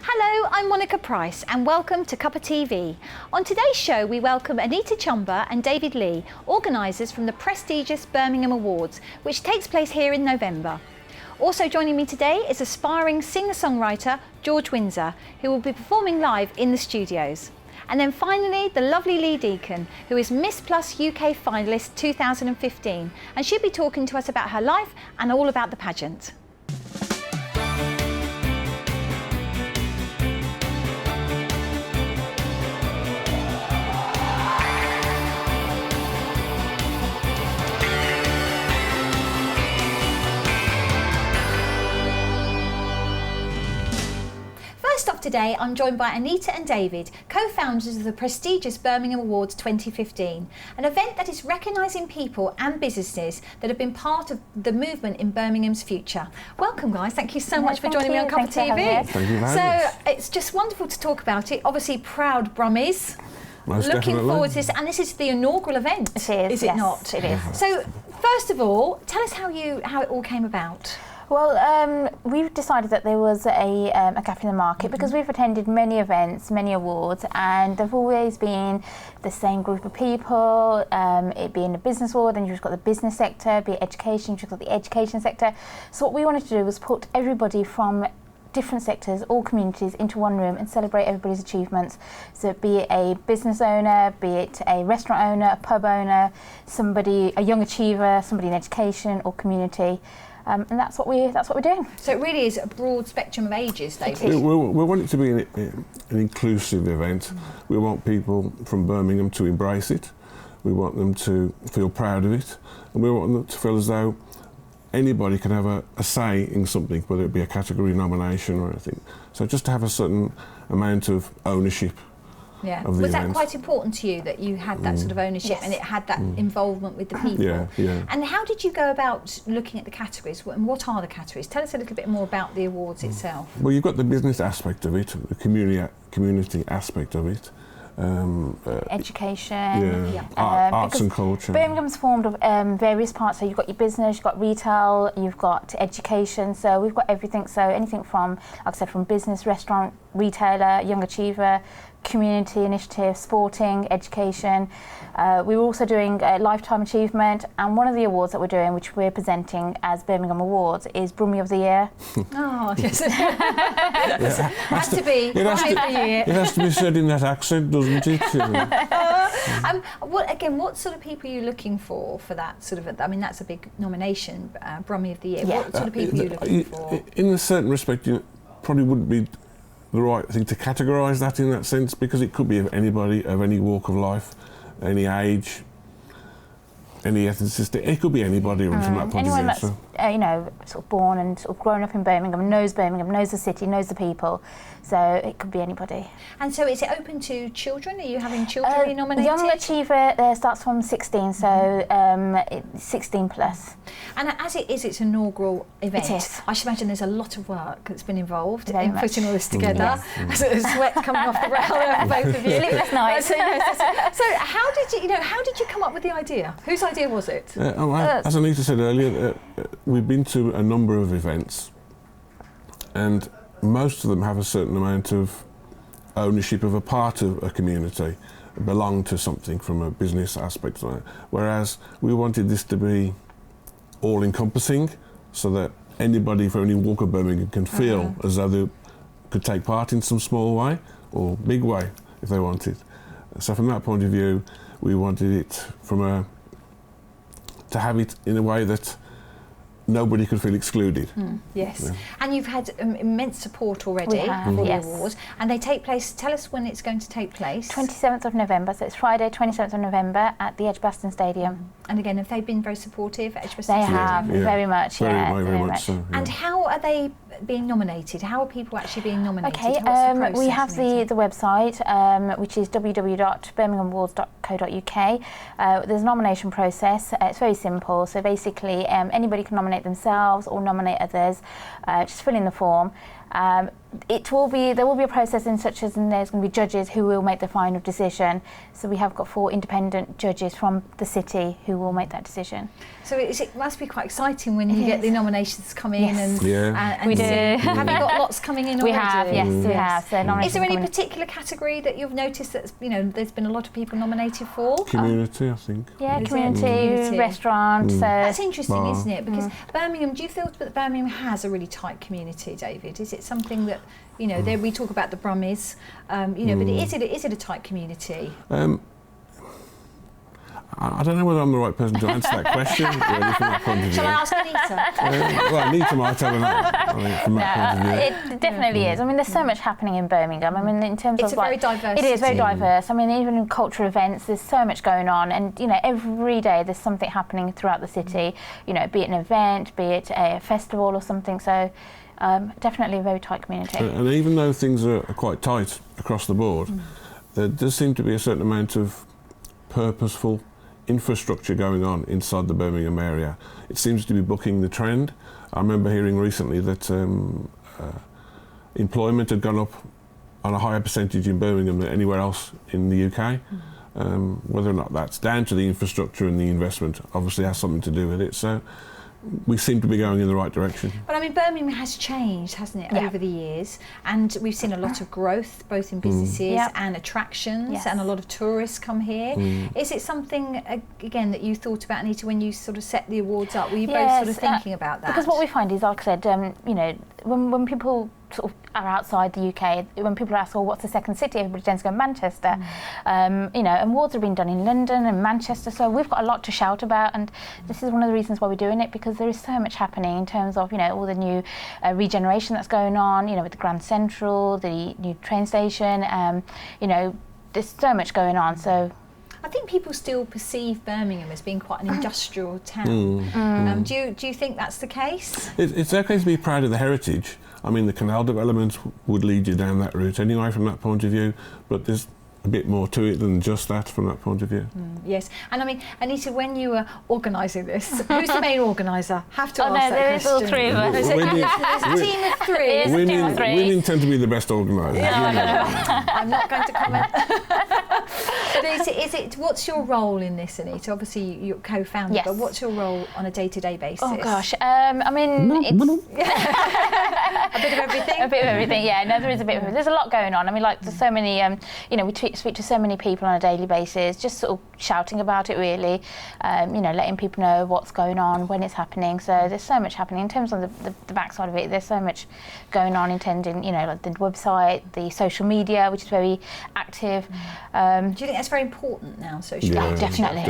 Hello, I'm Monica Price and welcome to Cuppa TV. On today's show we welcome Anita Chumber and David Lee, organisers from the prestigious Birmingham Awards, which takes place here in November. Also joining me today is aspiring singer-songwriter George Windsor, who will be performing live in the studios. And then finally, the lovely Leah Deacon, who is Miss Plus UK Finalist 2015, and she'll be talking to us about her life and all about the pageant. First off today, I'm joined by Anita and David, co-founders of the prestigious Birmingham Awards 2015, an event that is recognising people and businesses that have been part of the movement in Birmingham's future. Welcome guys, thank you so much for joining me on Cuppa TV. Thank you very much. So it's just wonderful to talk about it. Obviously proud Brummies. Most Looking definitely. forward to this, and this is the inaugural event. It is it yes, not? It is. So first of all, tell us how it all came about. Well, we've decided that there was a gap in the market because we've attended many events, many awards, and they've always been the same group of people, it being a business award, and you've got the business sector, be it education, you've got the education sector. So what we wanted to do was put everybody from different sectors, all communities, into one room and celebrate everybody's achievements. So be it a business owner, be it a restaurant owner, a pub owner, somebody, a young achiever, somebody in education or community. And that's what we're doing. So it really is a broad spectrum of ages, David. We want it to be an inclusive event. We want people from Birmingham to embrace it. We want them to feel proud of it. And we want them to feel as though anybody can have a say in something, whether it be a category nomination or anything. So just to have a certain amount of ownership. Yeah. Of the Was that event. quite important to you that you had that sort of ownership Yes. and it had that involvement with the people? Yeah, yeah. And how did you go about looking at the categories? And what are the categories? Tell us a little bit more about the awards itself. Well, you've got the business aspect of it, the community aspect of it. Education. Arts and culture. Birmingham's formed of various parts, so you've got your business, you've got retail, you've got education, so we've got everything, so anything from, like I said, from business, restaurant, retailer, young achiever, community initiative, sporting, education. We're also doing Lifetime Achievement, and one of the awards that we're doing, which we're presenting as Birmingham Awards, is Brummie of the Year. Oh, yes. Has to be. It has to be said in that accent, doesn't it? What sort of people are you looking for that sort of? I mean, that's a big nomination, Brummie of the Year. Yeah. What sort of people are you looking for? In a certain respect, you probably wouldn't be the right thing to categorise that in that sense, because it could be of anybody, of any walk of life, any age, any ethnicity. It could be anybody from that point Anyone of view. that's sort of born and sort of grown up in Birmingham, knows the city, knows the people. So it could be anybody. And so is it open to children? Are you having children be nominated? Young achiever starts from 16, so it's 16 plus. And as it is its inaugural event, It is. I should imagine there's a lot of work that's been involved Very in much. putting all this together. So the sweat coming off the brow of both of you. Sleepless nights. So how did you come up with the idea? Whose idea was it? As Anita said earlier, we've been to a number of events, and most of them have a certain amount of ownership of a part of a community, belong to something from a business aspect. Whereas we wanted this to be all-encompassing, so that anybody from any walk of Birmingham can feel as though they could take part in some small way or big way if they wanted. So from that point of view, we wanted it to have it in a way that nobody could feel excluded. Yes. Yeah. And you've had immense support already We have, for the yes. awards, and they take place. Tell us when it's going to take place. 27th of November, so it's Friday, 27th of November at the Edgbaston Stadium. And again, have they been very supportive at Edgbaston They Stadium? have, very much, very much so. Yeah. And how are they being nominated? How are people actually being nominated? Okay, What's the process, we have Anita? the website, which is www.birminghamwards.co.uk. There's a nomination process. It's very simple. So basically, anybody can nominate themselves or nominate others. Just fill in the form. there will be a process in such as, and there's going to be judges who will make the final decision. So we have got 4 independent judges from the city who will make that decision. So it must be quite exciting when you get the nominations come in. Yes. And We do. Have you got lots coming in already? We have, yes, we have. So is there any particular category that you've noticed that's, there's been a lot of people nominated for? Community, I think. Yeah, Is it? community, restaurant. So That's interesting, isn't it? Because Birmingham, do you feel that Birmingham has a really tight community, David? Is it something that, there we talk about the Brummies, but is it a tight community? I don't know whether I'm the right person to answer that question, really, from that point of view. Shall I ask Anita? Well, Anita might have an answer from that point of view. it definitely is. I mean, there's so much happening in Birmingham. I mean, in terms It's of a very diverse it is very city. diverse. I mean, even in cultural events, there's so much going on, and every day there's something happening throughout the city. Be it an event, be it a festival or something. So. Definitely a very tight community. And even though things are quite tight across the board, there does seem to be a certain amount of purposeful infrastructure going on inside the Birmingham area. It seems to be bucking the trend. I remember hearing recently that employment had gone up on a higher percentage in Birmingham than anywhere else in the UK. Whether or not that's down to the infrastructure and the investment obviously has something to do with it. So we seem to be going in the right direction. But I mean, Birmingham has changed, hasn't it, over the years? And we've seen a lot of growth, both in businesses and attractions, and a lot of tourists come here. Is it something, again, that you thought about, Anita, when you sort of set the awards up? Were you both sort of thinking about that? Because what we find is, like I said, when people sort of are outside the UK, when people ask, what's the second city? Everybody tends to go Manchester. And awards have been done in London and Manchester, so we've got a lot to shout about, and this is one of the reasons why we're doing it, because there is so much happening in terms of, all the new regeneration that's going on, with the Grand Central, the new train station, there's so much going on, so. I think people still perceive Birmingham as being quite an industrial town. Do you think that's the case? It's okay to be proud of the heritage. I mean, the canal development would lead you down that route anyway from that point of view, but there's a bit more to it than just that from that point of view. Yes, and I mean, Anita, when you were organising this, who's the main organiser? Have to ask that there question. is all 3 of us. There's a team of 3. Women tend to be the best organisers. I'm not going to comment. But is it? What's your role in this, Anita? Obviously, you're co-founder, but what's your role on a day-to-day basis? Oh gosh, I mean, it's a bit of everything. A bit of everything, yeah. No, there is a bit of everything. There's a lot going on. I mean, like, there's so many. We speak to so many people on a daily basis, just sort of shouting about it, really. Letting people know what's going on, when it's happening. So there's so much happening in terms of the backside of it. There's so much going on in terms of, like the website, the social media, which is very active. Do you think that's very important now, social media? Oh, definitely.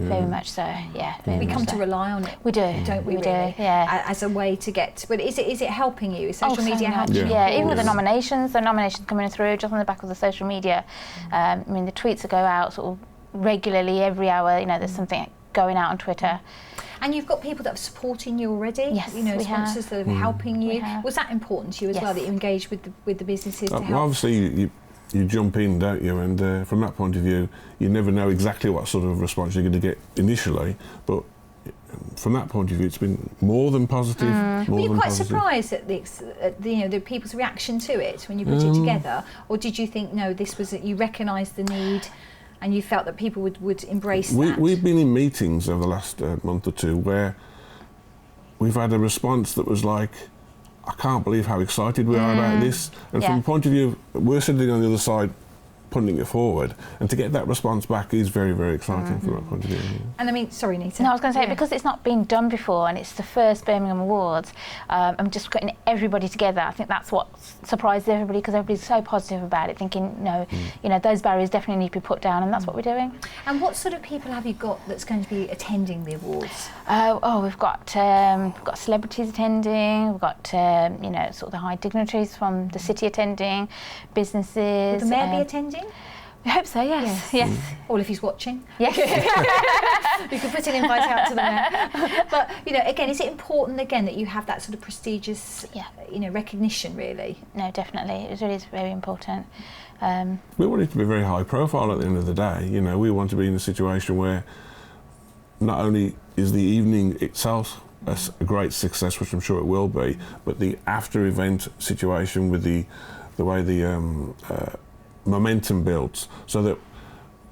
Very much so. Yeah. We come to rely on it. We do, don't we? We really? do. Yeah. As a way to get. But is it helping you? Is social media helping you? Yeah. Even with the nominations coming through just on the back of the social media. I mean, the tweets that go out sort of regularly every hour. There's something going out on Twitter. And you've got people that are supporting you already. Yes, sponsors that are helping you. Was that important to you as well, that you engage with the businesses to help? Well, obviously, you jump in, don't you? And from that point of view, you never know exactly what sort of response you're going to get initially, but from that point of view, it's been more than positive. Were you quite surprised at the people's reaction to it when you put it together, or did you think this was you recognised the need, and you felt that people would embrace that? We've been in meetings over the last month or two where we've had a response that was like, I can't believe how excited we are about this. And from the point of view, we're sitting on the other side putting it forward, and to get that response back is very, very exciting from that point of view. And I mean, sorry, Anita. No, I was going to say, because it's not been done before and it's the first Birmingham Awards, I'm just getting everybody together. I think that's what surprised everybody, because everybody's so positive about it, thinking, those barriers definitely need to be put down, and that's what we're doing. And what sort of people have you got that's going to be attending the awards? We've got celebrities attending, we've got, sort of the high dignitaries from the city attending, businesses. Will the mayor be attending? We hope so, yes. Or if he's watching. Yes. You can put an invite out to the mayor. But, again, is it important, again, that you have that sort of prestigious, recognition, really? No, definitely. It really is very important. We want it to be very high profile at the end of the day. We want to be in a situation where not only is the evening itself a great success, which I'm sure it will be, but the after-event situation with the way the momentum builds, so that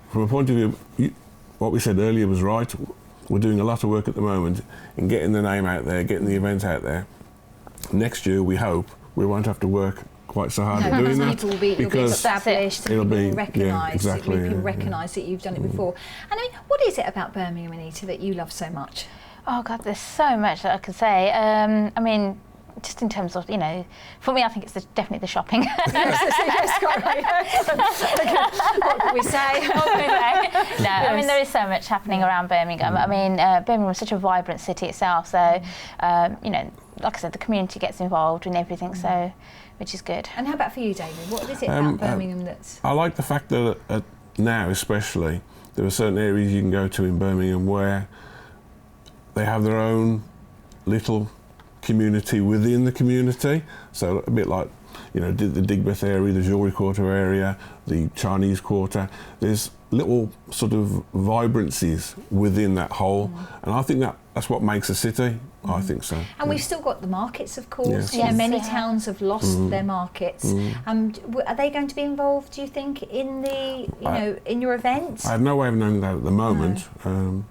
from a point of view, what we said earlier was right. We're doing a lot of work at the moment in getting the name out there, getting the event out there. Next year, we hope we won't have to work quite so hard at doing that. People will be, it'll be established, and people will recognise that you've done it before. And I mean, what is it about Birmingham, Anita, that you love so much? Oh God, there's so much that I could say. I mean, just in terms of, for me, I think it's definitely the shopping. What can we say? No, I mean, there is so much happening around Birmingham. I mean, Birmingham is such a vibrant city itself, so, like I said, the community gets involved in everything, so, which is good. And how about for you, David? What is it about Birmingham that's... I like the fact that now, especially, there are certain areas you can go to in Birmingham where they have their own little community within the community, so a bit like the Digbeth area, the Jewellery Quarter area, the Chinese Quarter. There's little sort of vibrancies within that whole, and I think that's what makes a city. I think so. And we've still got the markets, of course. Yes. Many towns have lost their markets. Are they going to be involved, do you think, in the in your events? I have no way of knowing that at the moment,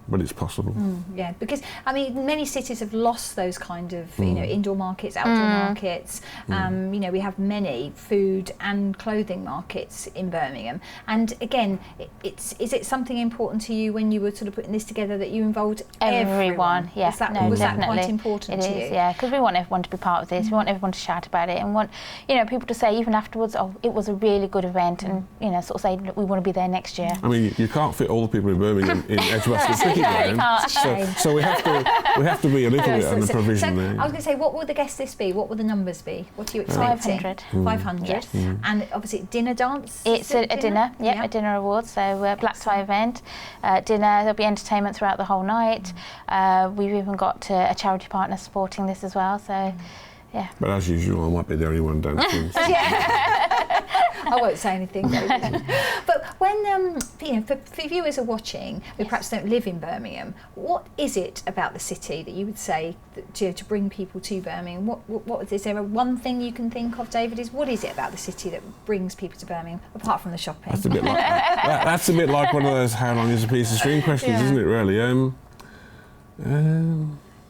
but it's possible. Yeah, because I mean, many cities have lost those kind of indoor markets, outdoor markets. We have many food and clothing markets in Birmingham. And again, is it something important to you when you were sort of putting this together that you involved everyone? Yeah, was that quite important to you? Yeah, because we want everyone to be part of this. We want everyone to shout about it, and want people to say even afterwards, oh, it was a really good event, and sort of say we want to be there next year. I mean, you can't fit all the people in Birmingham in Edgbaston cricket ground, so we have to be a little bit on the provision there. I was going to say, what will the guest list be? What will the numbers be? What are you expecting? 500. 500. Yes. And obviously dinner dance. It's a dinner. Yeah, a dinner award. So black tie event, dinner. There'll be entertainment throughout the whole night. We've even got a charity partner supporting this as well. So, yeah. But as usual, I might be the only one dancing. I won't say anything. But when for viewers who are watching who perhaps don't live in Birmingham, what is it about the city that you would say to bring people to Birmingham? What is there one thing you can think of, David? What is it about the city that brings people to Birmingham apart from the shopping? That's a bit like that's a bit like one of those "how long is a piece of string" questions, isn't it? Really.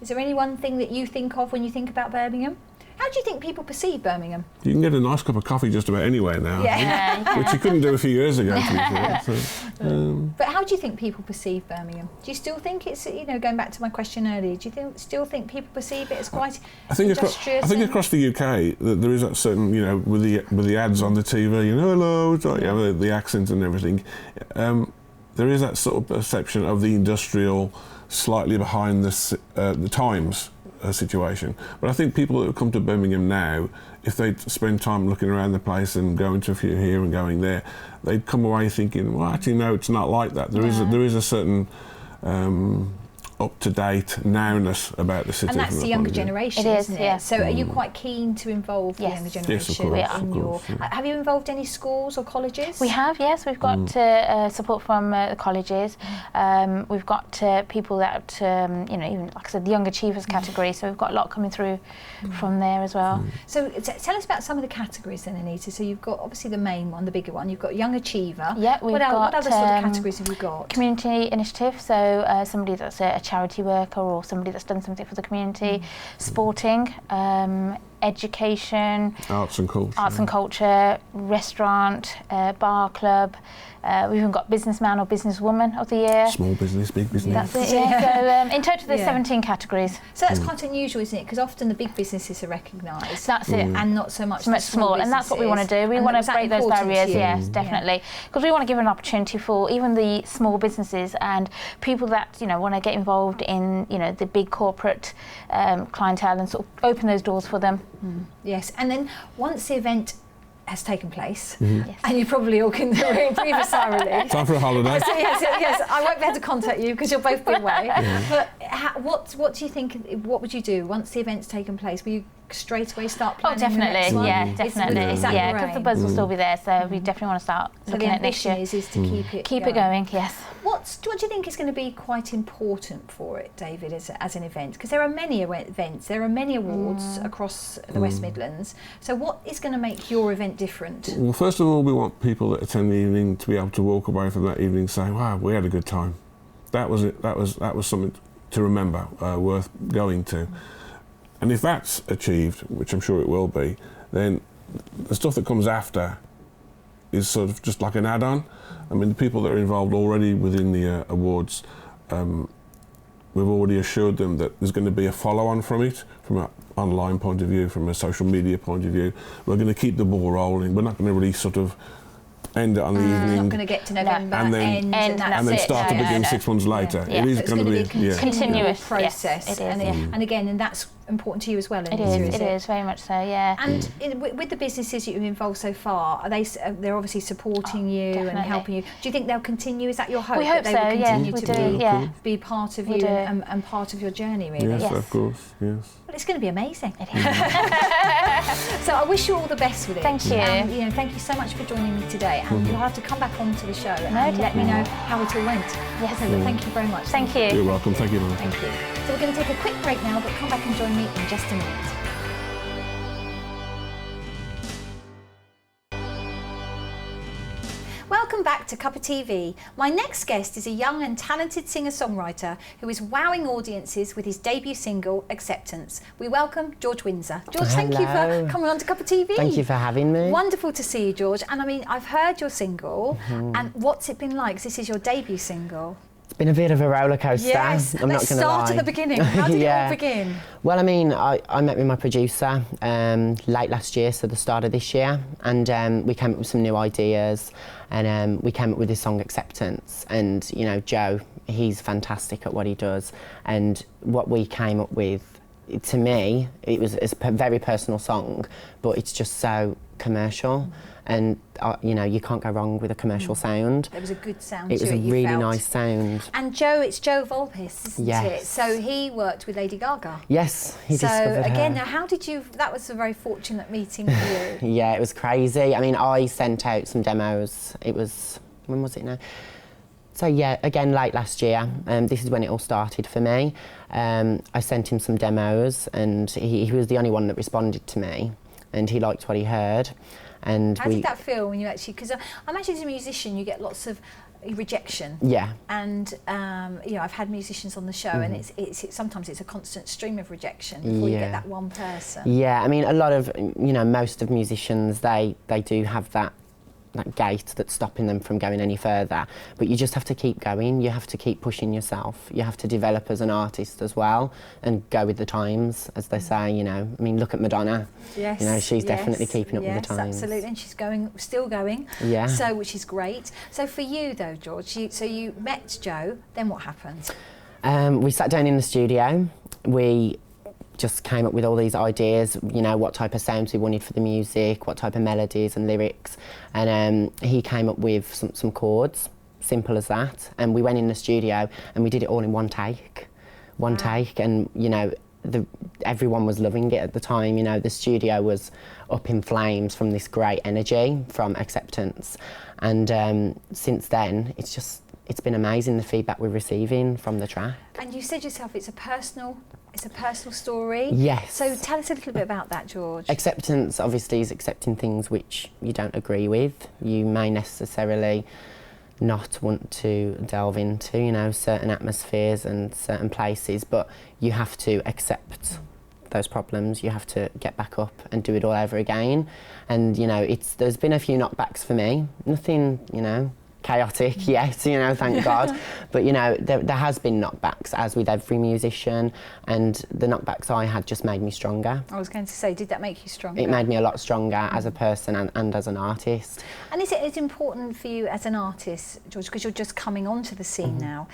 Is there any one thing that you think of when you think about Birmingham? How do you think people perceive Birmingham? You can get a nice cup of coffee just about anywhere now, which you couldn't do a few years ago, to be fair. So, but how do you think people perceive Birmingham? Do you still think it's, going back to my question earlier, do you still think people perceive it as quite industrious? I think across the UK there is that certain, with the ads on the TV, hello, it's like, the accent and everything. There is that sort of perception of the industrial, slightly behind the times situation. But I think people that come to Birmingham now, if they spend time looking around the place and going to a few here and going there, they'd come away thinking, well, actually, no, it's not like that. There is a certain up-to-date nowness about the city. And that's the younger generation, isn't it? Yeah. So are you quite keen to involve the younger generation? Yes, of course. Have you involved any schools or colleges? We have, yes. We've got support from the colleges. We've got people that, even, like I said, the Young Achievers category, so we've got a lot coming through from there as well. So tell us about some of the categories then, Anita. So you've got, obviously, the main one, the bigger one. You've got Young Achiever. Yeah, what other sort of categories have you got? Community initiative, so somebody that's a charity worker or somebody that's done something for the community. Sporting, education, arts and culture, restaurant, bar club. We've even got businessman or businesswoman of the year. Small business, big business. That's it, yeah. So in total there's 17 categories. So that's quite unusual, isn't it? Because often the big businesses are recognised. That's it. And not so much the small. And that's what we want to do. We want to break those barriers, yes, definitely. Because we want to give an opportunity for even the small businesses and people that, want to get involved in, the big corporate clientele and sort of open those doors for them. Yes, and then once the event has taken place, and you probably all can breathe a sigh of relief. Time for a holiday. Yes, I won't be able to contact you because you'll both be away. But what do you think? What would you do once the event's taken place? Will you straight away start Oh, planning the next definitely, one? yeah, definitely. Is that Yeah, your because the aim? buzz will still be there, so we definitely want to start So looking the at next ambition year. is to keep Keep it going, yes. What do you think is going to be quite important for it, David, as an event? Because there are many events, there are many awards across the West Midlands. So what is going to make your event different? Well, first of all, we want people that attend the evening to be able to walk away from that evening saying, wow, we had a good time. That was it. That was something to remember, worth going to. And if that's achieved, which I'm sure it will be, then the stuff that comes after is sort of just like an add-on. I mean, the people that are involved already within the awards, we've already assured them that there's going to be a follow-on from it, from an online point of view, from a social media point of view. We're going to keep the ball rolling. We're not going to really sort of end it on the evening. Not going to get to November, and then, and that's start it. to begin No. 6 months later. Yeah. It is So going to be a continuous process. Yes, it is, And again, and that's important to you as well. It Anita, is, it is, very much so, yeah. And with the businesses that you've involved so far, they're obviously supporting you and definitely. helping you. Do you think they'll continue? Is that your hope? We hope that they so, will yeah, continue we to do, be, yeah. be part of We you do. and part of your journey, really? Yes, Yes. of course, yes. Well, it's going to be amazing. It is. So I wish you all the best with it. Thank you. Thank you so much for joining me today. And you'll have to come back onto the show and let me definitely. know how it all went. Yes. So, but thank you very much. Thank You're you. welcome. Thank you, Lana. Thank you. So we're going to take a quick break now, but come back and join me in just a minute. Welcome back to Cuppa TV. My next guest is a young and talented singer-songwriter who is wowing audiences with his debut single, Acceptance. We welcome George Windsor. George, thank you for Hello. coming on to Cuppa TV. Thank you for having me. Wonderful to see you, George. And I mean, I've heard your single, and what's it been like? This is your debut single. It's been a bit of a roller coaster. Yes, I'm let's not going to lie. start at the beginning. How did it Yeah. all begin? Well, I mean, I met with my producer late last year, so the start of this year, and we came up with some new ideas, and we came up with this song Acceptance. And you know, Joe, he's fantastic at what he does, and what we came up with, to me, it's a very personal song, but it's just so commercial. And you know, you can't go wrong with a commercial sound. There was a good sound It to was it, a you really felt. nice sound. And Joe, it's Joe Volpis, isn't it? Yes. So he worked with Lady Gaga. Yes, he So discovered again, her. now how did you, that was a very fortunate meeting for you. Yeah, it was crazy. I mean, I sent out some demos. It was, when was it now? So yeah, again, late last year. This is when it all started for me. I sent him some demos, and he was the only one that responded to me, and he liked what he heard. And How did that feel when you actually, because I imagine as a musician you get lots of rejection. Yeah. And you know, I've had musicians on the show, and it's sometimes it's a constant stream of rejection before you get Yeah. that one person. Yeah, I mean, a lot of, you know, most of musicians, they do have that gate that's stopping them from going any further, but you just have to keep going. You have to keep pushing yourself. You have to develop as an artist as well and go with the times, as they say. You know, I mean, look at Madonna. Yes, You know, she's definitely yes, keeping up with the times. Yes, absolutely, and she's still going. Yeah. So, which is great. So for you though, George, so you met Joe. Then what happened? We sat down in the studio. We just came up with all these ideas, you know, what type of sounds we wanted for the music, what type of melodies and lyrics, and he came up with some chords, simple as that, and we went in the studio and we did it all in one take, and you know, everyone was loving it at the time. You know, the studio was up in flames from this great energy from Acceptance, and since then it's been amazing, the feedback we're receiving from the track. And you said yourself, it's a personal story. Yes. So tell us a little bit about that, George. Acceptance obviously is accepting things which you don't agree with. You may necessarily not want to delve into, you know, certain atmospheres and certain places, but you have to accept those problems. You have to get back up and do it all over again. And you know, there's been a few knockbacks for me. Nothing, you know, chaotic yet, you know, thank God. But you know, there has been knockbacks, as with every musician, and the knockbacks I had just made me stronger. I was going to say, did that make you stronger? It made me a lot stronger as a person and as an artist. And is it important for you as an artist, George, because you're just coming onto the scene now?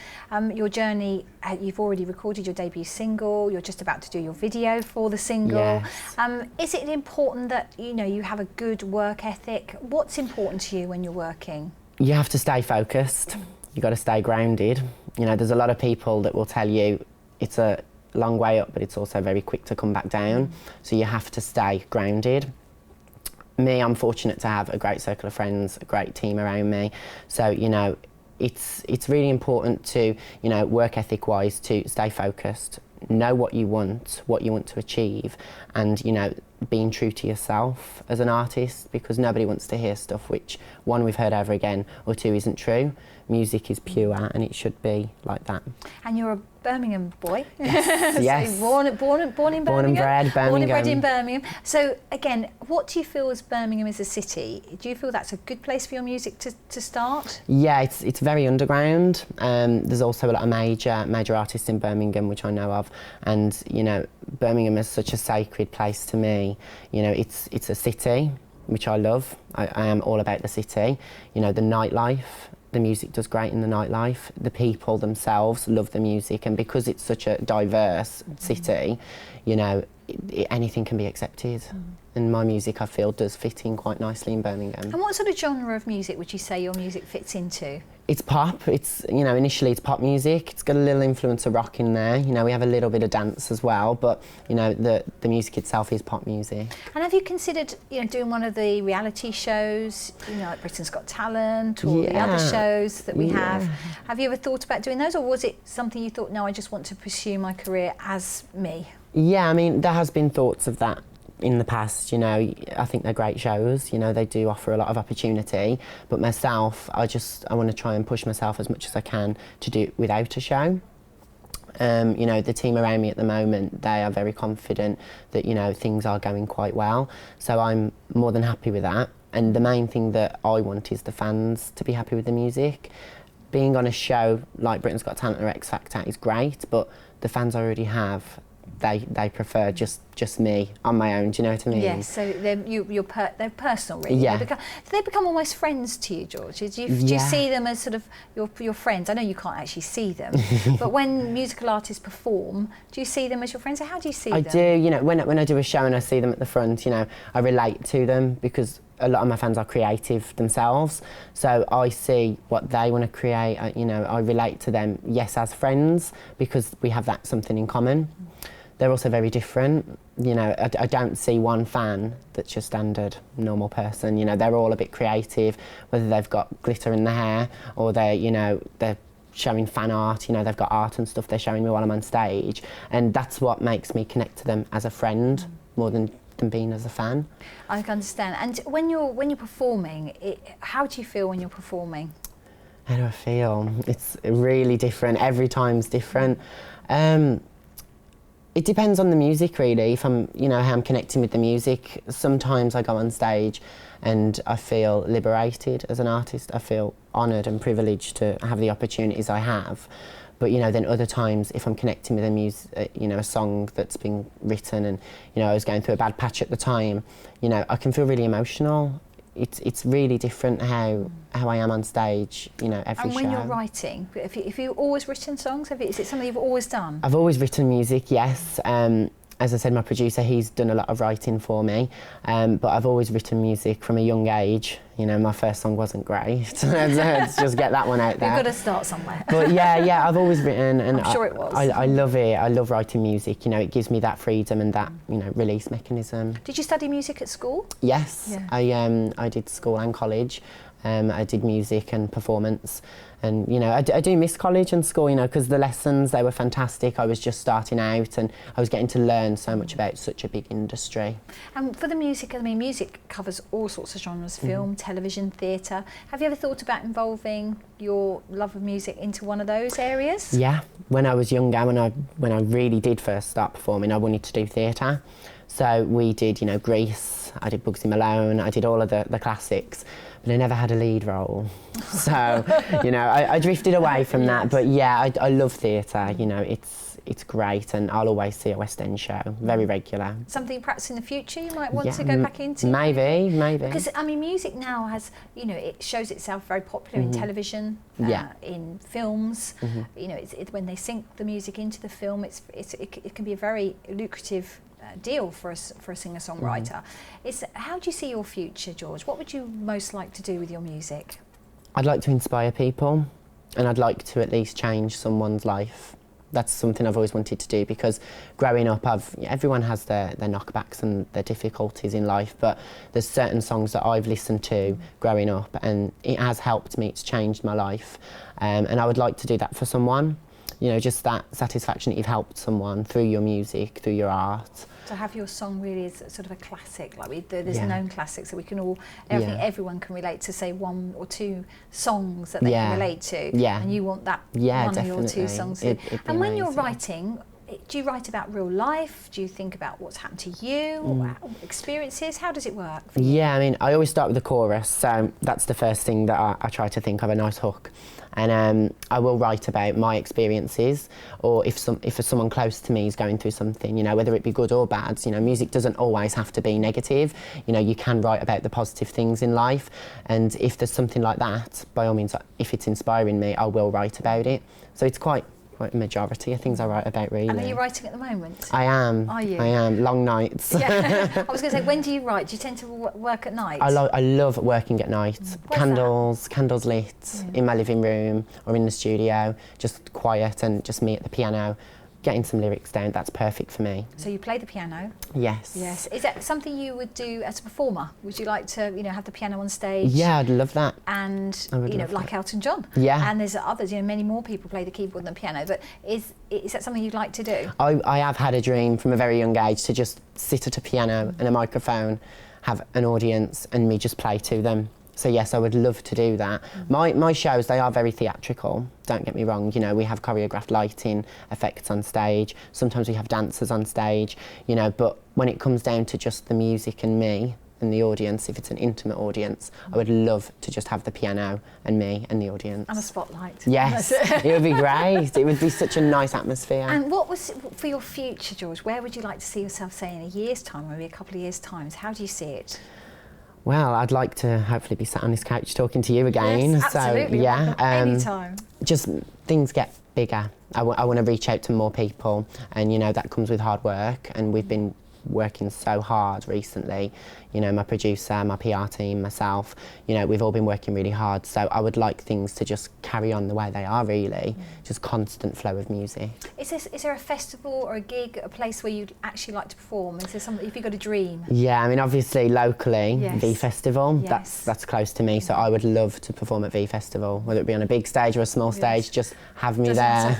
Your journey, you've already recorded your debut single, you're just about to do your video for the single. Yes. Is it important that, you know, you have a good work ethic? What's important to you when you're working? You have to stay focused. You've got to stay grounded. You know, there's a lot of people that will tell you it's a long way up, but it's also very quick to come back down. So you have to stay grounded. Me, I'm fortunate to have a great circle of friends, a great team around me. So, you know, it's really important to, you know, work ethic wise, to stay focused, know what you want to achieve, and, you know, being true to yourself as an artist, because nobody wants to hear stuff which, one, we've heard over again, or two, isn't true. Music is pure, and it should be like that. And you're a Birmingham boy. Yes. Yes. So born in Birmingham. Born and bred Birmingham. Born and bred in Birmingham. So again, what do you feel as Birmingham as a city? Do you feel that's a good place for your music to start? Yeah, it's very underground. There's also a lot of major artists in Birmingham, which I know of, and you know, Birmingham is such a sacred place to me. You know, it's a city which I love. I am all about the city. You know, the nightlife. The music does great in the nightlife. The people themselves love the music, and because it's such a diverse city, you know, anything can be accepted. And my music, I feel, does fit in quite nicely in Birmingham. And what sort of genre of music would you say your music fits into? It's pop. It's, you know, initially it's pop music. It's got a little influence of rock in there. You know, we have a little bit of dance as well, but you know, the music itself is pop music. And have you considered, you know, doing one of the reality shows, you know, like Britain's Got Talent or the other shows that we have? Have you ever thought about doing those, or was it something you thought, no, I just want to pursue my career as me? Yeah, I mean, there has been thoughts of that in the past. You know, I think they're great shows. You know, they do offer a lot of opportunity. But myself, I want to try and push myself as much as I can to do it without a show. You know, the team around me at the moment, they are very confident that, you know, things are going quite well. So I'm more than happy with that. And the main thing that I want is the fans to be happy with the music. Being on a show like Britain's Got Talent or X Factor is great, but the fans I already have, they prefer just me on my own. Do you know what I mean? Yes. So they're personal, really. Yeah. Do they become almost friends to you, George? Do you see them as sort of your friends? I know you can't actually see them, but when musical artists perform, do you see them as your friends? Or how do you see them? I do. You know, when I do a show and I see them at the front, you know, I relate to them because a lot of my fans are creative themselves, so I see what they want to create. You know, I relate to them, yes, as friends, because we have that something in common. They're also very different. You know, I don't see one fan that's your standard normal person. You know, they're all a bit creative, whether they've got glitter in their hair or they're showing fan art. You know, they've got art and stuff they're showing me while I'm on stage, and that's what makes me connect to them as a friend more than being as a fan. I can understand. And when you're performing, how do you feel when you're performing? How do I feel? It's really different. Every time's different. It depends on the music, really. If I'm, you know, how I'm connecting with the music. Sometimes I go on stage and I feel liberated as an artist. I feel honoured and privileged to have the opportunities I have. But, you know, then other times, if I'm connecting with a song that's been written and, you know, I was going through a bad patch at the time, you know, I can feel really emotional. It's really different how I am on stage, you know, every show. And when you're writing, have you always written songs? Is it something you've always done? I've always written music, yes. As I said, my producer, he's done a lot of writing for me, but I've always written music from a young age. You know, my first song wasn't great. Let's just get that one out there. You've got to start somewhere. But yeah, I've always written, and I'm sure it was. I love it. I love writing music. You know, it gives me that freedom and that, you know, release mechanism. Did you study music at school? Yes, yeah. I did school and college. I did music and performance, and you know, I do miss college and school, you know, because the lessons, they were fantastic. I was just starting out and I was getting to learn so much about such a big industry. And for the music, I mean, music covers all sorts of genres: film, television, theatre. Have you ever thought about involving your love of music into one of those areas? Yeah, when I was younger, when I really did first start performing, I wanted to do theatre. So we did, you know, Grease, I did Bugsy Malone, I did all of the classics, but I never had a lead role. So, you know, I drifted away from that. But yeah, I love theatre, you know, it's great, and I'll always see a West End show, very regular. Something perhaps in the future you might want to go back into? Maybe. Because, I mean, music now has, you know, it shows itself very popular in television, in films. You know, when they sync the music into the film, it can be a very lucrative deal for a singer-songwriter. How do you see your future, George? What would you most like to do with your music? I'd like to inspire people, and I'd like to at least change someone's life That's something I've always wanted to do, because growing up, everyone has their knockbacks and their difficulties in life, but there's certain songs that I've listened to growing up, and it has helped me, it's changed my life, and I would like to do that for someone. You know, just that satisfaction that you've helped someone through your music, through your art. To have your song really as sort of a classic, like there's known classics that we can all, everyone can relate to, say 1 or 2 songs that they can relate to, and you want that one definitely. or 2 songs. And when you're writing, do you write about real life? Do you think about what's happened to you, or experiences? How does it work for you? Yeah, I mean, I always start with the chorus, so that's the first thing that I try to think of, a nice hook. And I will write about my experiences, or if someone close to me is going through something, you know, whether it be good or bad. You know, music doesn't always have to be negative. You know, you can write about the positive things in life, and if there's something like that, by all means, if it's inspiring me, I will write about it. So it's quite a majority of things I write about, really. And are you writing at the moment? I am. Are you? I am. Long nights. Yeah. I was going to say, when do you write? Do you tend to work at night? I love working at night. Candles lit in my living room or in the studio, just quiet, and just me at the piano, getting some lyrics down. That's perfect for me. So you play the piano? Yes. Yes. Is that something you would do as a performer? Would you like to, you know, have the piano on stage? Yeah, I'd love that. And, you know, like Elton John. Yeah. And there's others, you know, many more people play the keyboard than the piano, but is that something you'd like to do? I have had a dream from a very young age to just sit at a piano and a microphone, have an audience, and me just play to them. So yes, I would love to do that. My shows, they are very theatrical, don't get me wrong. You know, we have choreographed lighting, effects on stage. Sometimes we have dancers on stage, you know, but when it comes down to just the music and me and the audience, if it's an intimate audience, I would love to just have the piano and me and the audience. And a spotlight. Yes, it would be great. It would be such a nice atmosphere. And what was, for your future, George, where would you like to see yourself, say, in a year's time, maybe a couple of years' time? How do you see it? Well, I'd like to hopefully be sat on this couch talking to you again. Yes, absolutely. So, yeah, anytime. Just things get bigger. I want to reach out to more people, and you know that comes with hard work. And we've been working so hard recently. You know, my producer, my PR team, myself. You know, we've all been working really hard. So I would like things to just carry on the way they are, really. Just constant flow of music. Is there a festival or a gig, a place where you'd actually like to perform? Is there something, if you've got a dream? Yeah, I mean, obviously locally, V Festival. Yes. That's close to me. So I would love to perform at V Festival, whether it be on a big stage or a small stage. Just have me there.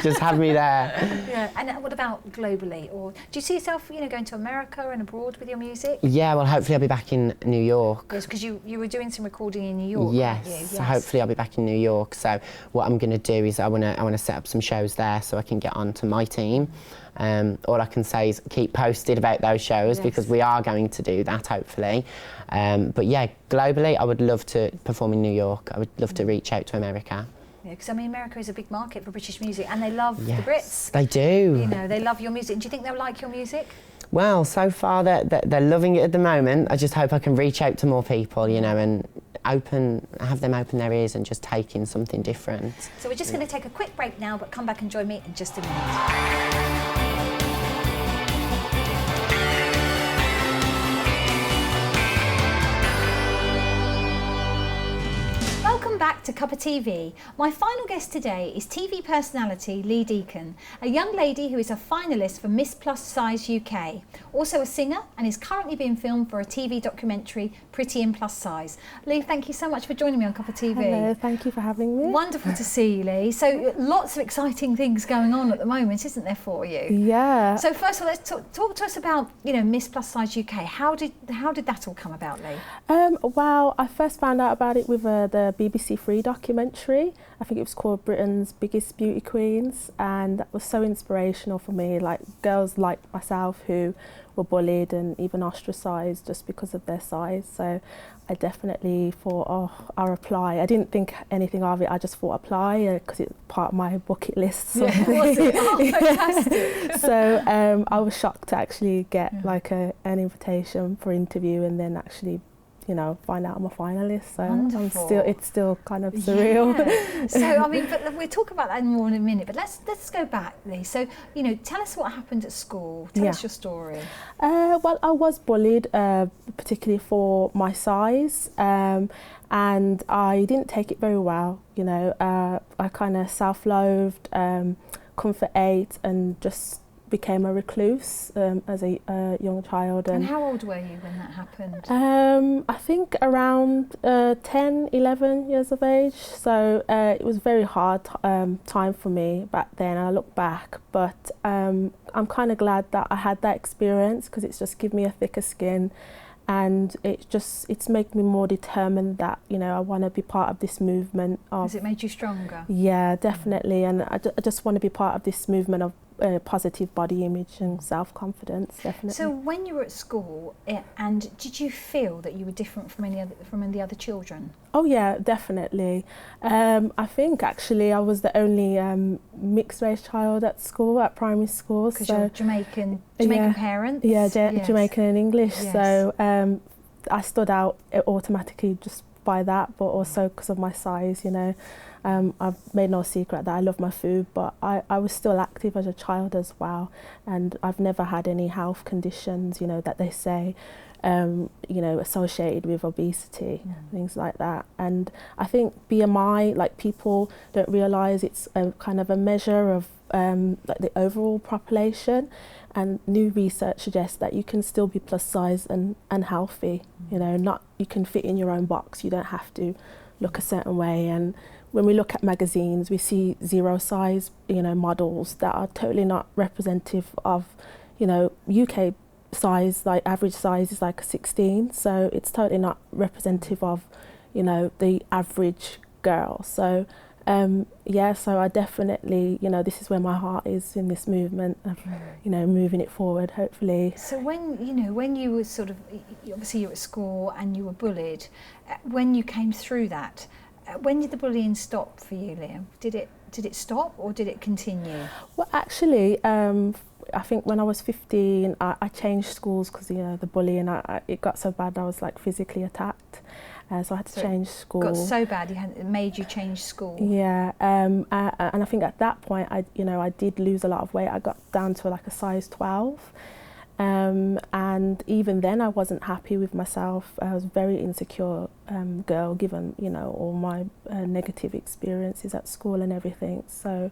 Just have me there. Yeah. And what about globally? Or do you see yourself, you know, going to America and abroad with your music? Yeah, well, hopefully I'll be back in New York. Yes, because you were doing some recording in New York. Yes, weren't you? so hopefully I'll be back in New York. So what I'm going to do is I want to set up some shows there so I can get on to my team. All I can say is keep posted about those shows, because we are going to do that, hopefully. But yeah, globally, I would love to perform in New York. I would love to reach out to America. Yeah, because I mean, America is a big market for British music, and they love the Brits. They do. You know, they love your music. And do you think they'll like your music? Well, so far they're loving it at the moment. I just hope I can reach out to more people, you know, and have them open their ears and just take in something different. So we're just going to take a quick break now, but come back and join me in just a minute. Welcome back to Cuppa TV. My final guest today is TV personality Leah Deacon, a young lady who is a finalist for Miss Plus Size UK, also a singer, and is currently being filmed for a TV documentary, Pretty in Plus Size. Leah, thank you so much for joining me on Cuppa TV. Hello, thank you for having me. Wonderful to see you, Leah. So lots of exciting things going on at the moment, isn't there, for you? Yeah. So first of all, let's talk to us about, you know, Miss Plus Size UK. How did that all come about, Leah? Well, I first found out about it with the BBC Three documentary. I think it was called Britain's Biggest Beauty Queens, and that was so inspirational for me. Like girls like myself who were bullied and even ostracised just because of their size. So I definitely thought, oh, I'll apply. I didn't think anything of it. I just thought apply because it's part of my bucket list. Yeah, was it? Oh, fantastic. So I was shocked to actually get like an invitation for interview and then actually find out I'm a finalist. So Wonderful. it's still kind of surreal. Yeah. So I mean, but we'll talk about that more in a minute. But let's go back, Lee. So tell us what happened at school. Tell us your story. Well, I was bullied, particularly for my size, and I didn't take it very well. I kind of self-loathed, comfort ate, and just became a recluse as a young child. And how old were you when that happened? I think around 10, 11 years of age. So it was very hard time for me back then. I look back, but I'm kind of glad that I had that experience, because it's just given me a thicker skin, and it's made me more determined that I want to be part of this movement. Has it made you stronger? Yeah, definitely. And I just want to be part of this movement of positive body image and self-confidence, definitely. So when you were at school, and did you feel that you were different from the other children? Oh yeah, definitely. I think actually I was the only mixed race child at school, at primary school. Because you're Jamaican parents? Yeah, yes. Jamaican and English. Yes. So I stood out automatically just by that, but also because of my size, I've made no secret that I love my food, but I was still active as a child as well, and I've never had any health conditions, that they say, associated with obesity, things like that. And I think BMI, like, people don't realise it's a kind of a measure of like the overall population, and new research suggests that you can still be plus size and healthy, you can fit in your own box, you don't have to look a certain way. And when we look at magazines, we see zero size, models that are totally not representative of, UK size, like average size is like a 16. So it's totally not representative of, the average girl. So, so I definitely, this is where my heart is in this movement of, moving it forward, hopefully. So when you were sort of, obviously you were at school and you were bullied, when you came through that, when did the bullying stop for you, Leah? Did it stop or did it continue? Well, actually, I think when I was 15, I changed schools because the bullying. It got so bad I was like physically attacked, so I had to change school. Got so bad it made you change school. Yeah, and I think at that point I did lose a lot of weight. I got down to like a size 12. And even then I wasn't happy with myself. I was a very insecure girl, given all my negative experiences at school and everything. So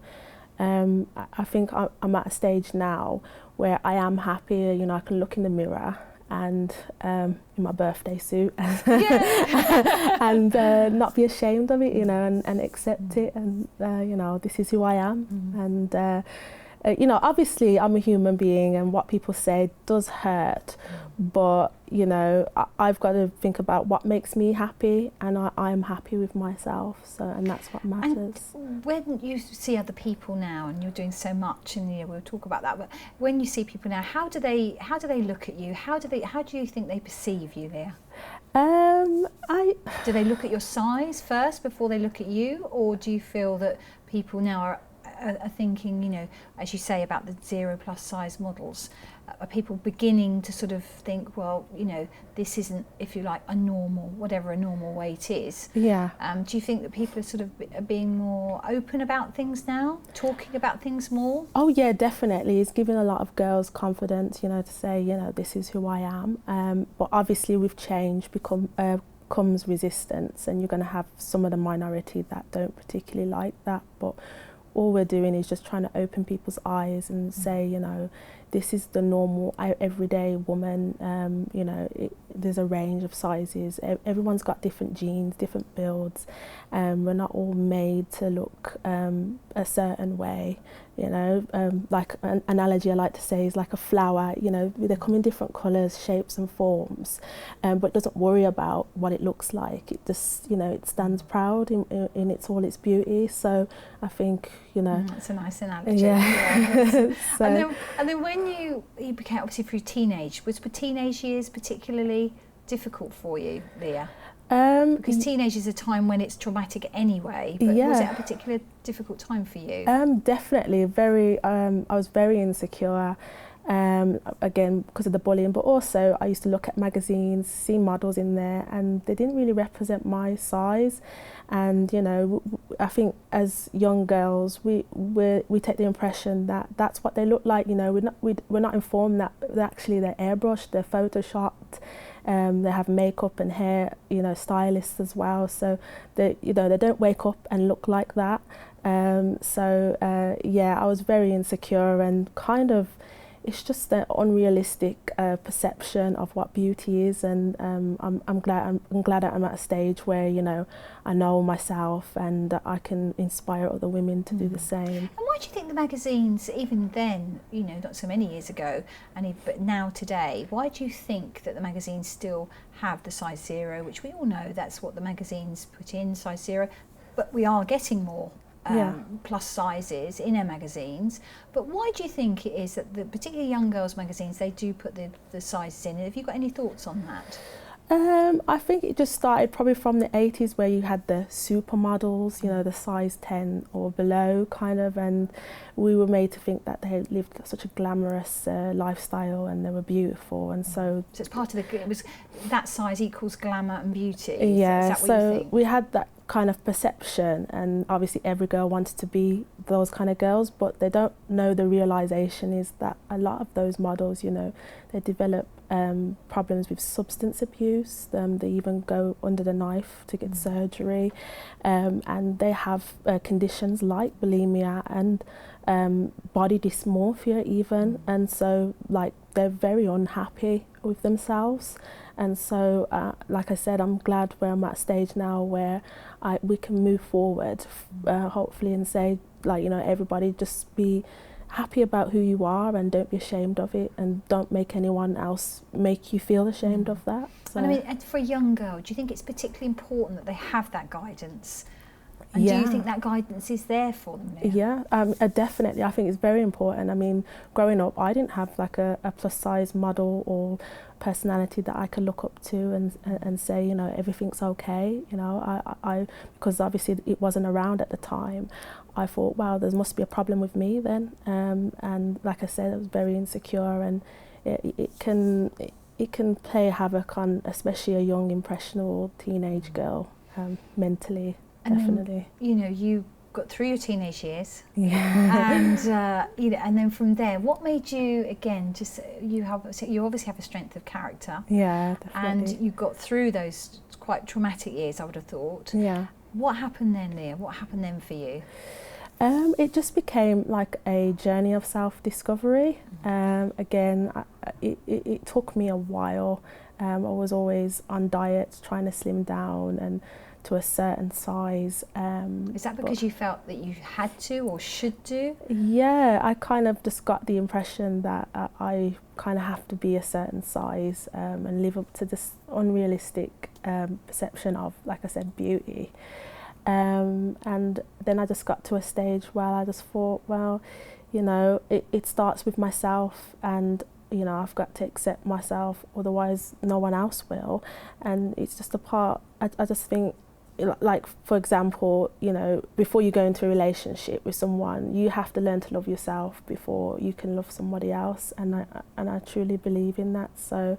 I think I'm at a stage now where I am happy. I can look in the mirror and in my birthday suit and not be ashamed of it, and accept it, and this is who I am. And obviously I'm a human being, and what people say does hurt, but I've got to think about what makes me happy, and I'm happy with myself, and that's what matters. And when you see other people now, and you're doing so much, and we'll talk about that, but when you see people now, how do they look at you? How do you think they perceive you, Leah? Do they look at your size first before they look at you, or do you feel that people now are thinking, as you say about the 0+ size models, are people beginning to sort of think, well, this isn't, if you like, a normal, whatever a normal weight is. Yeah. Do you think that people are sort of being more open about things now, talking about things more? Oh yeah, definitely. It's giving a lot of girls confidence, to say, this is who I am. But obviously with change comes resistance, and you're going to have some of the minority that don't particularly like that. But all we're doing is just trying to open people's eyes and say, this is the normal everyday woman. There's a range of sizes. Everyone's got different genes, different builds. We're not all made to look a certain way. Like an analogy I like to say is like a flower. They come in different colours, shapes and forms, but doesn't worry about what it looks like. It just, it stands proud in all its beauty. So I think, That's a nice analogy. Yeah. So. And then when you became, obviously through teenage, were teenage years particularly difficult for you, Leah? Because teenage is a time when it's traumatic anyway, but was it a particularly difficult time for you? Definitely, very. I was very insecure, again because of the bullying, but also I used to look at magazines, see models in there, and they didn't really represent my size. And you know, I think as young girls we take the impression that that's what they look like. You know, we're not informed that actually they're airbrushed, they're photoshopped. They have makeup and hair, you know, stylists as well. So they don't wake up and look like that. Yeah, I was very insecure and kind of, it's just an unrealistic perception of what beauty is, and I'm glad that I'm at a stage where, you know, I know myself and I can inspire other women to do the same. And why do you think the magazines, even then, you know, not so many years ago, but now today, why do you think that the magazines still have the size 0, which we all know that's what the magazines put in, size 0, but we are getting more plus sizes in our magazines? But why do you think it is that the particularly young girls magazines, they do put the sizes in? Have you got any thoughts on that? I think it just started probably from the 80s, where you had the supermodels, you know, the size 10 or below kind of, and we were made to think that they lived such a glamorous lifestyle and they were beautiful, and so it's part of it was that size equals glamour and beauty. Yeah, is that what you think? We had that kind of perception, and obviously every girl wanted to be those kind of girls, but they don't know the realization is that a lot of those models, you know, they develop problems with substance abuse. They even go under the knife to get surgery, and they have conditions like bulimia and body dysmorphia even, and so like they're very unhappy with themselves. And so like I said, I'm glad where I'm at a stage now where we can move forward hopefully and say, like, you know, everybody just be happy about who you are and don't be ashamed of it, and don't make anyone else make you feel ashamed of that. So. And I mean, for a young girl, do you think it's particularly important that they have that guidance? And do you think that guidance is there for them, Leah? Yeah, definitely. I think it's very important. I mean, growing up, I didn't have like a plus size model or personality that I could look up to and say, you know, everything's okay. You know, I because obviously it wasn't around at the time. I thought, wow, there must be a problem with me then. And like I said, I was very insecure, and it can play havoc on especially a young, impressionable teenage girl mentally. And definitely. Then, you know, you got through your teenage years, yeah. and you know, and then from there, what made you again? Just you obviously have a strength of character. Yeah, definitely. And you got through those quite traumatic years, I would have thought. Yeah. What happened then, Leah? What happened then for you? It just became like a journey of self-discovery. Again, it took me a while. I was always on diets, trying to slim down and to a certain size. Is that because you felt that you had to or should do? Yeah, I kind of just got the impression that I kind of have to be a certain size and live up to this unrealistic perception of, like I said, beauty. And then I just got to a stage where I just thought, well, you know, it starts with myself, and you know, I've got to accept myself, otherwise no one else will. And it's just a part, I just think, like, for example, you know, before you go into a relationship with someone, you have to learn to love yourself before you can love somebody else, and I truly believe in that. So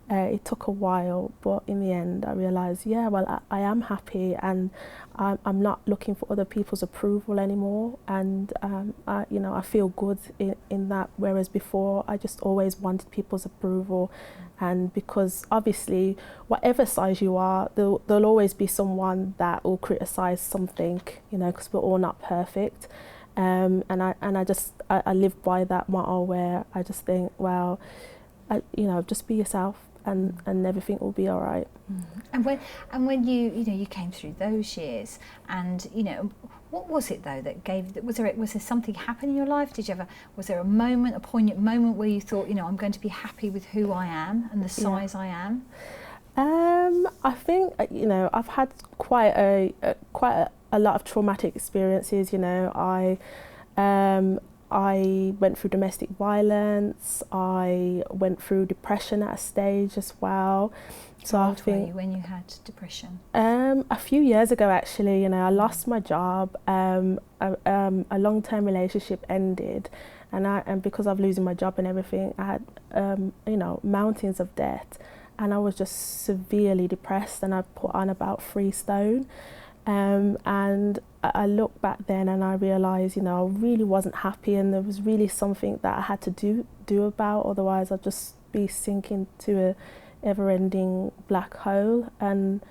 it took a while, but in the end I realised, yeah, well, I am happy, and I'm not looking for other people's approval anymore, and you know, I feel good in that, whereas before I just always wanted people's approval. And because obviously whatever size you are, there'll always be someone that will criticise something, you know, because we're all not perfect. And I live by that motto, where I just think, well, you know, just be yourself, and everything will be all right. And when you came through those years, and you know, what was it though that gave? Was there something happen in your life? Was there a poignant moment where you thought, you know, I'm going to be happy with who I am and the size I am? I think, you know, I've had quite a lot of traumatic experiences. You know, I went through domestic violence. I went through depression at a stage as well. So How old were you when you had depression? A few years ago, actually. You know, I lost my job. A long-term relationship ended, and because of losing my job and everything, I had mountains of debt, and I was just severely depressed, and I put on about 3 stone. And I look back then and I realised, I really wasn't happy, and there was really something that I had to do about, otherwise I'd just be sinking to a ever-ending black hole. And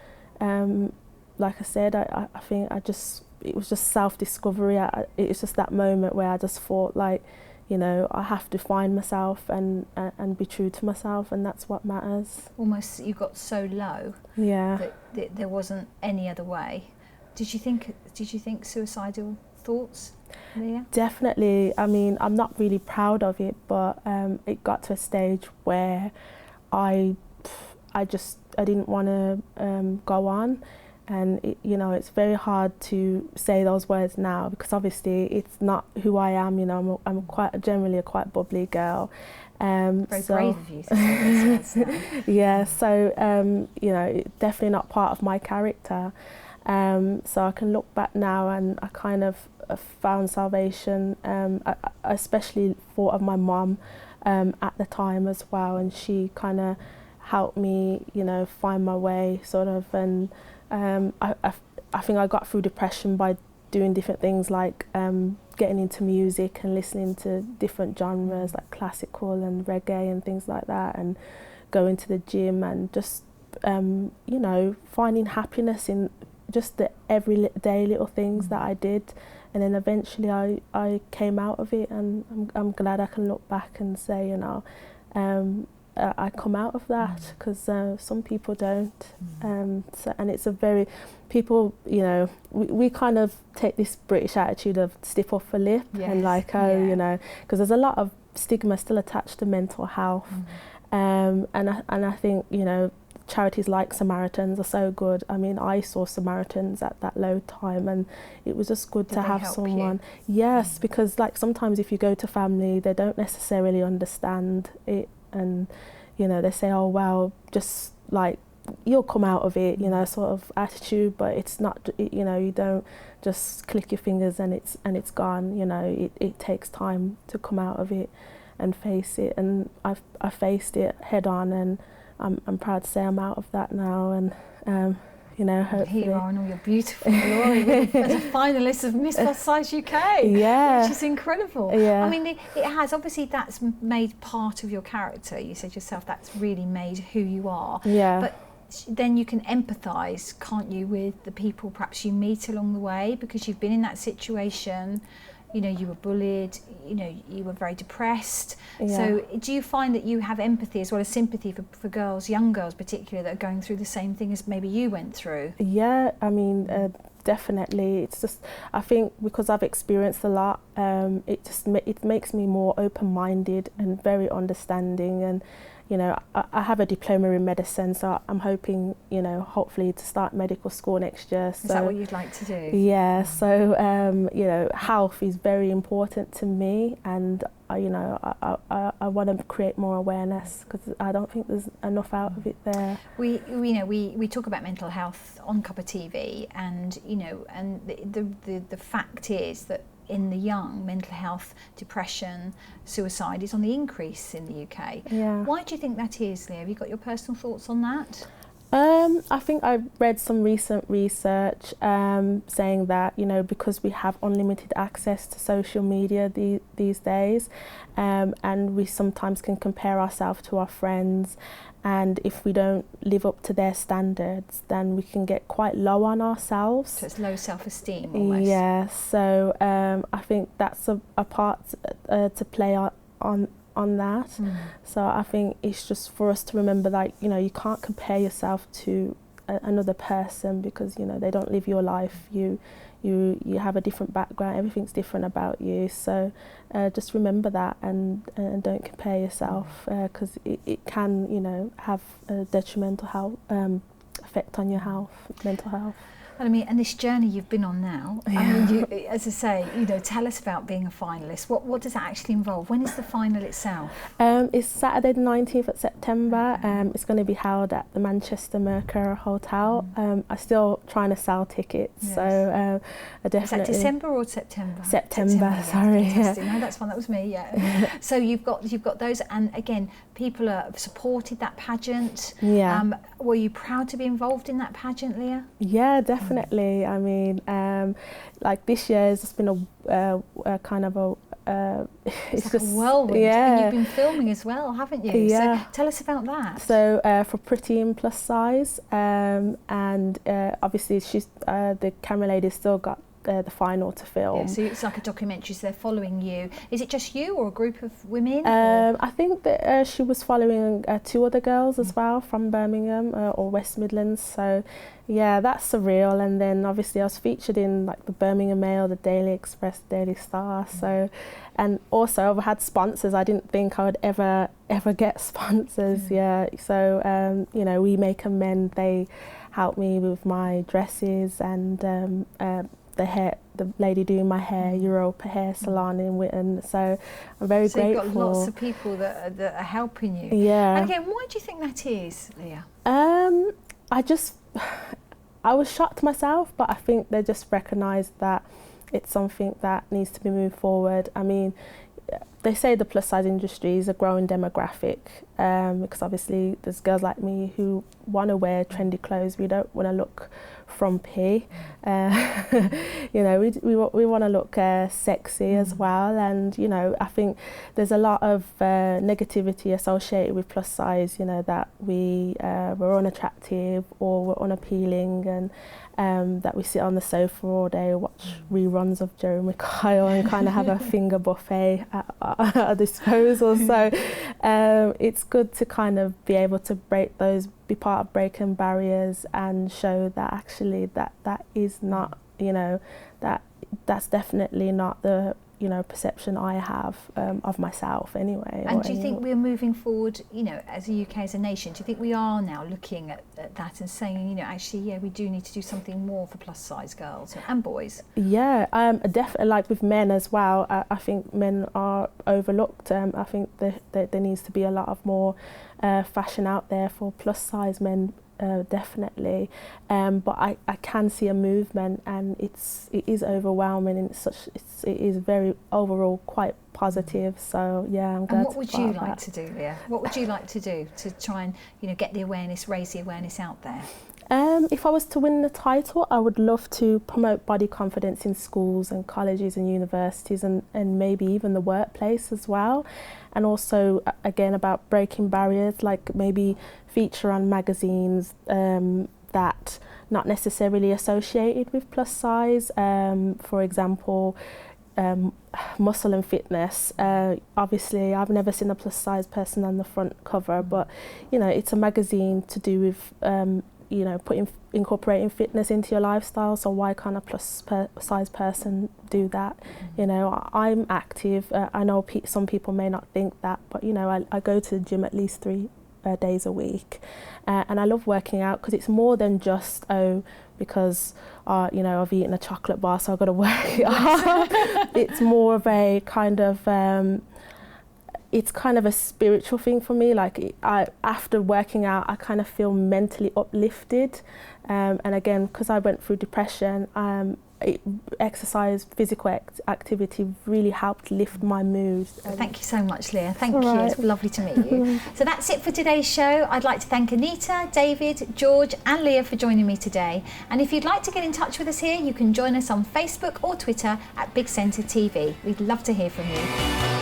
like I said, I think it was just self-discovery. It was just that moment where I just thought, like, I have to find myself and be true to myself, and that's what matters. Almost you got so low that there wasn't any other way. Did you think suicidal thoughts, Leah? Definitely. I mean, I'm not really proud of it, but it got to a stage where I didn't want to go on, and it's very hard to say those words now, because obviously it's not who I am. I'm generally a quite bubbly girl. Very brave of you to say those words now. Yeah, so definitely not part of my character. So I can look back now, and I kind of found salvation. I especially thought of my mum at the time as well, and she kind of helped me, find my way, sort of. And I think I got through depression by doing different things, like getting into music and listening to different genres like classical and reggae and things like that, and going to the gym, and just finding happiness in just the everyday little things that I did. And then eventually I came out of it, and I'm glad I can look back and say, I come out of that, because some people don't. So, and it's a very, people, we kind of take this British attitude of stiff upper lip, and like, because there's a lot of stigma still attached to mental health. And I think, charities like Samaritans are so good. I mean, I saw Samaritans at that low time, and it was just good to have someone. Yes, because like sometimes if you go to family, they don't necessarily understand it, and they say, oh well, just like you'll come out of it, sort of attitude. But it's not, you don't just click your fingers and it's gone. It takes time to come out of it and face it, and I faced it head on, and I'm proud to say I'm out of that now, and hopefully. Here you are in all your beautiful glory as a finalist of Miss Plus Size UK, which is incredible. I mean, it has, obviously that's made part of your character. You said yourself that's really made who you are. But then you can empathise, can't you, with the people perhaps you meet along the way, because you've been in that situation. You were bullied, you were very depressed. So do you find that you have empathy as well as sympathy for girls, young girls particularly, that are going through the same thing as maybe you went through? Yeah, I mean, definitely. It's just, I think because I've experienced a lot, it makes me more open-minded and very understanding. And I have a diploma in medicine, so I'm hoping, hopefully to start medical school next year. So, is that what you'd like to do? Yeah, so, health is very important to me, and, I want to create more awareness, because I don't think there's enough out of it there. We talk about mental health on Cuppa TV, and, and the fact is that in the young, mental health, depression, suicide is on the increase in the UK. Why do you think that is, Leah? Have you got your personal thoughts on that? I think I read some recent research saying that, because we have unlimited access to social media these days, and we sometimes can compare ourselves to our friends, and if we don't live up to their standards, then we can get quite low on ourselves. So it's low self-esteem almost. Yeah, so I think that's a part to play on that. So I think it's just for us to remember that, you can't compare yourself to another person, because, they don't live your life. You have a different background, everything's different about you. So just remember that, and don't compare yourself, because it can, have a detrimental effect on your health, mental health. I mean, and this journey you've been on now, Yeah. I mean, you, as I say, you know, tell us about being a finalist. What does that actually involve? When is the final itself? It's Saturday the 19th of September. It's going to be held at the Manchester Mercure Hotel. I'm still trying to sell tickets, Yes. so I definitely... Is that December or September? September, sorry. Fantastic. No, that's fine. That was me. Yeah. So you've got those, and again, people have supported that pageant. Yeah. Were you proud to be involved in that pageant, Leah? Yeah, definitely. I mean, like this year has just been a kind of a... it's like a whirlwind. Yeah. And you've been filming as well, haven't you? Yeah. So tell us about that. So for Pretty and Plus Size, and obviously she's the camera lady's still got the final to film. Yeah, so it's like a documentary, so they're following you. Is it just you or a group of women? I think that she was following 2 other girls as well from Birmingham or West Midlands. So yeah, that's surreal. And then obviously I was featured in like the Birmingham Mail, the Daily Express, Daily Star. So, and also I've had sponsors. I didn't think I would ever get sponsors. Yeah. So you know, We Make Amend, they helped me with my dresses, and the lady doing my hair, Europa Hair Salon in Witten. So I'm very grateful. So you've got lots of people that are helping you. Yeah. And again, why do you think that is, Leah? I was shocked myself, but I think they just recognised that it's something that needs to be moved forward. I mean, they say the plus size industry is a growing demographic, because obviously there's girls like me who want to wear trendy clothes. We don't want to look frumpy. You know, we want to look sexy as well. And you know, I think there's a lot of negativity associated with plus size. You know, that we're unattractive or we're unappealing, and that we sit on the sofa all day, watch reruns of Jeremy Kyle, and kind of have a finger buffet at our disposal. So it's good to kind of be able to be part of breaking barriers and show that actually that is not, you know, that's definitely not the, you know, perception I have of myself anyway. And do you think we're moving forward, you know, as a UK, as a nation, do you think we are now looking at that and saying, you know, actually, yeah, we do need to do something more for plus size girls and boys? Yeah, definitely, like with men as well. I think men are overlooked. I think there needs to be a lot of more fashion out there for plus size men. Definitely, but I can see a movement, and it is overwhelming, and it is very overall quite positive. So yeah, I'm glad. And what would you like to do, Leah? What would you like to do to try and, you know, get the awareness, raise the awareness out there? If I was to win the title, I would love to promote body confidence in schools and colleges and universities, and maybe even the workplace as well. And also, again, about breaking barriers, like maybe feature on magazines that not necessarily associated with plus size. For example, Muscle and Fitness. Obviously, I've never seen a plus size person on the front cover, but you know, it's a magazine to do with you know, incorporating fitness into your lifestyle. So why can't a plus size person do that? You know, I'm active. I know some people may not think that, but you know, I go to the gym at least 3 days a week, and I love working out because it's more than just because you know, I've eaten a chocolate bar, so I've got to work it off. It's more of a kind of it's kind of a spiritual thing for me. Like after working out, I kind of feel mentally uplifted, and again, because I went through depression, exercise, physical activity really helped lift my mood. Thank you so much, Leah. Thank you. It's lovely to meet you. So that's it for today's show. I'd like to thank Anita, David, George and Leah for joining me today. And if you'd like to get in touch with us here, you can join us on Facebook or Twitter at Big Centre TV. We'd love to hear from you.